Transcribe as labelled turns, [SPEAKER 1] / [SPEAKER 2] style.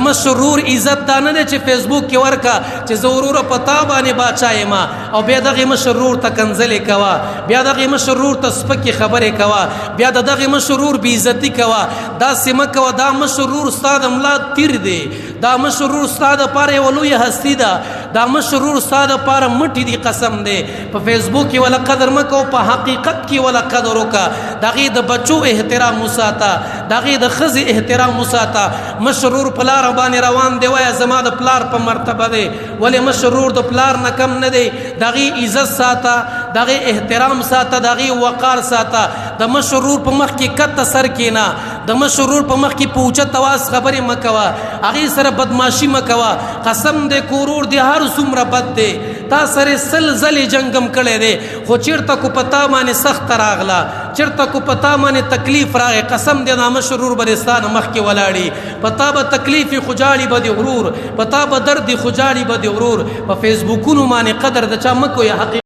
[SPEAKER 1] مشرور عزت دا نه چې فیسبوک کې ورکا چې ضرور پتا باندې باچای ما او بیا دغه مشرور ته کنځلې کوا بیا دغه مشرور ته سپکې خبرې کوا بیا دغه مشرور بی عزتی کوا دا سم کوا دا مشرور استاد املا تیر دی دا مشرور استاد پاره ولوی هستی دا مشرور استاد پاره مټی دی قسم دی په فیسبوک کې ولا قدر مکو په حقیقت کې ولا قدر وکا دغه د بچو احترام وساته دغه د خزي احترام وساته مشرور پلار باندې روان دی وای زما د پلار په مرتبه دی ولی مشرور د پلار نه کم نه دی دغه عزت ساته دغه احترام ساته دغه وقار ساته د مشرور په مخ کې کته سر کینا د مشرور په مخ کې پوچه تواس خبره مکوا هغه سره بدمعشی مکوا قسم دې کورور دې هر څومره بد دی تا سره سلزل جنگم کړي دي خو چیرته کو پتا باندې سخت راغلا چیرته کو پتا باندې تکلیف راغی قسم دې نام مشرور برستان مخ کې ولاړی پتا به تکلیف خجاړي به غرور پتا به درد خجاړي به غرور په فیسبوکونو باندې قدر د چا مکو یا حقیقت